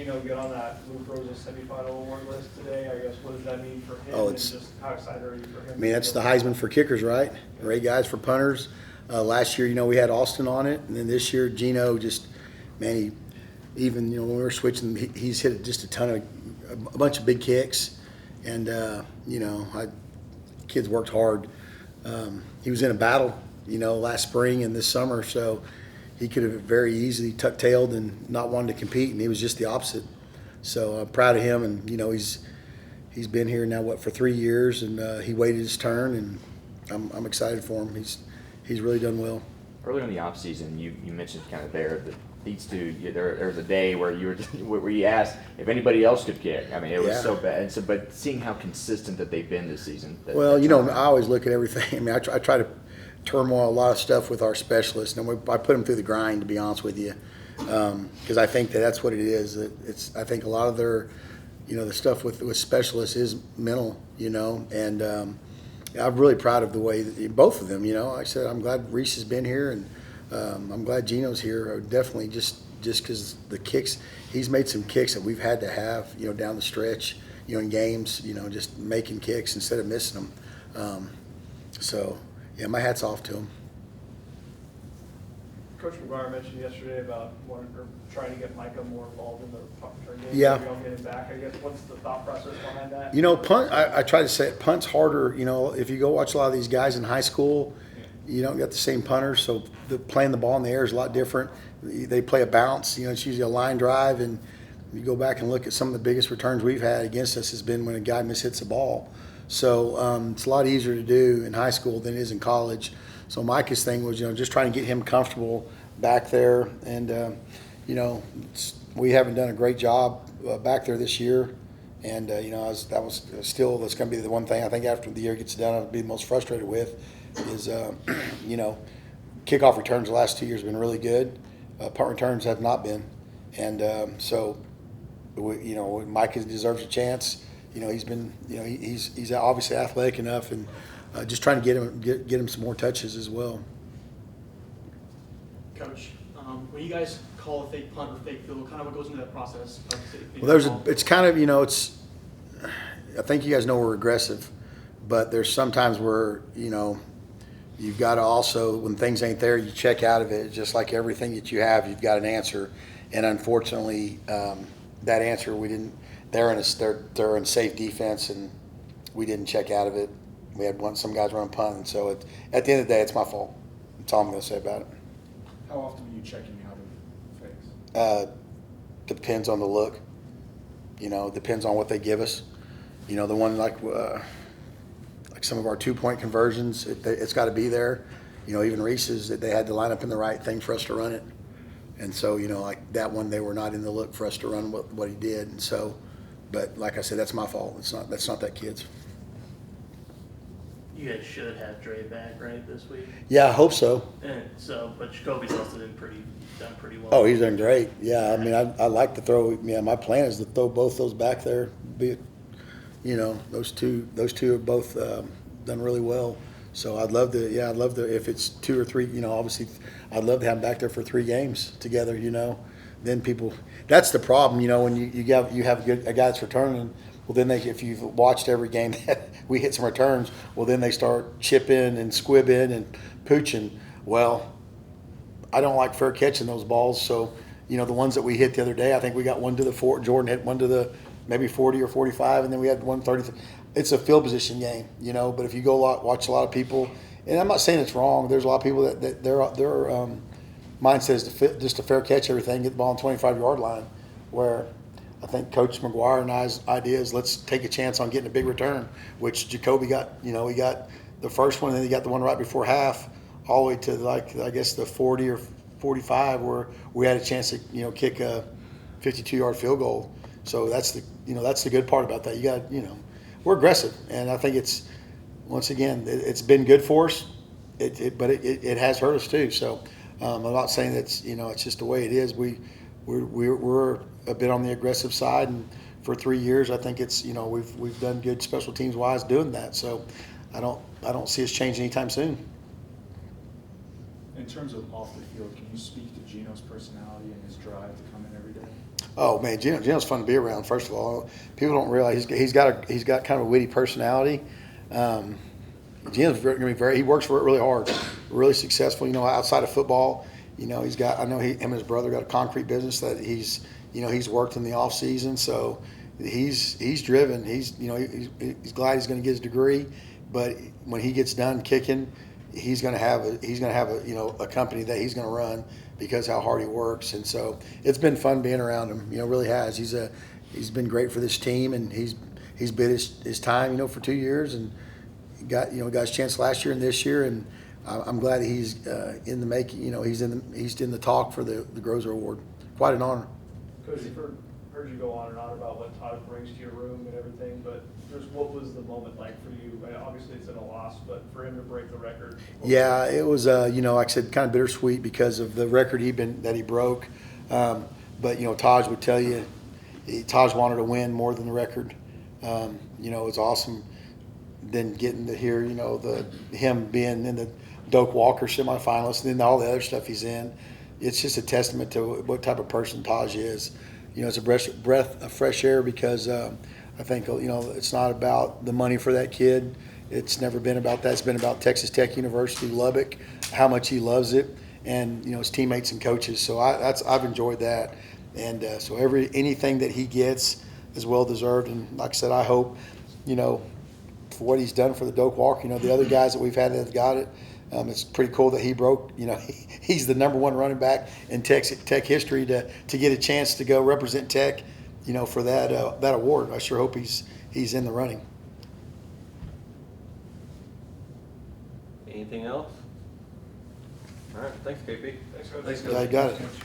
Gino get on that Luke Rose's semifinal award list today? I guess, what does that mean for him? Oh, and just how excited are you for him? I mean, that's the Heisman for kickers, right? Ray guys for punters. Last year, we had Austin on it, and then this year, Gino just, man, even when we were switching, he's hit just a bunch of big kicks, and kids worked hard. He was in a battle, last spring and this summer, so he could have very easily tuck-tailed and not wanted to compete, and he was just the opposite. So I'm proud of him, and he's been here now for 3 years, and he waited his turn, and I'm excited for him. He's really done well. Earlier in the off season, you mentioned kind of there that these two, there was a day where where you asked if anybody else could kick. I mean, it was so bad. And so, but seeing how consistent that they've been this season. I always look at everything. I mean, I try to turmoil a lot of stuff with our specialists, and I put them through the grind, to be honest with you, because I think that's what it is. I think a lot of their, the stuff with specialists is mental, and I'm really proud of the way that both of them. I said I'm glad Reese has been here, and I'm glad Gino's here. Definitely just because the kicks, he's made some kicks that we've had to have, down the stretch, in games, just making kicks instead of missing them. So. Yeah, my hat's off to him. Coach McGuire mentioned yesterday about trying to get Micah more involved in the punt return game. Yeah. Maybe I'll get him back. I guess, what's the thought process behind that? Punt, I try to say it, punt's harder. If you go watch a lot of these guys in high school, you don't get the same punters, so playing the ball in the air is a lot different. They play a bounce. It's usually a line drive, and you go back and look at some of the biggest returns we've had against us has been when a guy mishits the ball. So it's a lot easier to do in high school than it is in college. So Micah's thing was, just trying to get him comfortable back there. And, we haven't done a great job back there this year. And, that's going to be the one thing I think after the year gets done I'll be most frustrated with is, kickoff returns the last 2 years have been really good. Punt returns have not been. And so, Micah deserves a chance. He's been, he's obviously athletic enough, and just trying to get him some more touches as well. Coach, when you guys call a fake punt or fake field goal, kind of what goes into that process? Well, it's kind of, I think you guys know we're aggressive, but there's sometimes where, you've got to also, when things ain't there, you check out of it. Just like everything that you have, you've got an answer, and unfortunately, that answer we didn't. They're in safe defense, and we didn't check out of it. We had some guys run punt, and so at the end of the day, it's my fault. That's all I'm going to say about it. How often are you checking out of fakes? Depends on the look. Depends on what they give us. The one like some of our 2-point conversions, it's got to be there. Even Reese's, that they had to line up in the right thing for us to run it. And so, like that one, they were not in the look for us to run what he did. And so, but like I said, that's my fault. That's not that kid's. You guys should have Dre back, right, this week? Yeah, I hope so. And so, but Jacoby's also done pretty well. Oh, he's done great. Yeah, I mean, I like to throw. Yeah, my plan is to throw both those back there. Those two have both done really well. So I'd love to. Yeah, I'd love to. If it's 2 or 3, obviously, I'd love to have them back there for 3 games together. Then people. That's the problem. When you have a guy that's returning. Well, then if you've watched every game that we hit some returns, well, then they start chipping and squibbing and pooching. Well, I don't like fair catching those balls. So, the ones that we hit the other day, I think we got one to the 4. Jordan hit one to the maybe 40 or 45, and then we had 130. It's a field position game, But if you go watch a lot of people, and I'm not saying it's wrong. There's a lot of people that their mindset is just to fair catch everything, get the ball on 25-yard line, where I think Coach McGuire and I's idea is let's take a chance on getting a big return, which Jacoby got. He got the first one, and then he got the one right before half, all the way to I guess the 40 or 45, where we had a chance to kick a 52-yard field goal. So that's the good part about that. You got we're aggressive, and I think it's once again it's been good for us. But it has hurt us too. So I'm not saying that's it's just the way it is. We're a bit on the aggressive side, and for 3 years, I think it's we've done good special teams wise doing that. So I don't see us changing anytime soon. In terms of off the field, can you speak to Gino's personality and his drive to come in every day? Oh man, Gino's fun to be around. First of all, people don't realize he's got kind of a witty personality. Gino's going to be he works for it really hard, really successful. You know, outside of football, you know, I know him and his brother got a concrete business that he's worked in the off season. So he's driven. He's glad he's going to get his degree, but when he gets done kicking, he's going to have a company that he's going to run because how hard he works. And so it's been fun being around him. You know, really has. He's been great for this team, and he's bid his time. You know, for 2 years, and got his chance last year and this year, and I'm glad he's in the making. You know, he's in the talk for the Grozer Award. Quite an honor. Coach, I've heard you go on and on about what Taj brings to your room and everything, but just what was the moment like for you? Obviously, it's in a loss, but for him to break the record. Yeah, it was. Like I said, kind of bittersweet because of the record that he broke. But Taj would tell you, Taj wanted to win more than the record. It was awesome. Then getting to hear, him being in the Doak Walker semifinalists, and then all the other stuff he's in. It's just a testament to what type of person Taj is. It's a breath of fresh air because I think, it's not about the money for that kid. It's never been about that. It's been about Texas Tech University, Lubbock, how much he loves it, and, his teammates and coaches. So I've enjoyed that. And so anything that he gets is well deserved. And like I said, I hope, for what he's done for the Doak Walker, the other guys that we've had that have got it, it's pretty cool that he broke. He's the number one running back in Tech history to get a chance to go represent Tech, for that award. I sure hope he's in the running. Anything else? All right, thanks, KP. Thanks, Coach. Thanks, Yeah, I got it. Coach.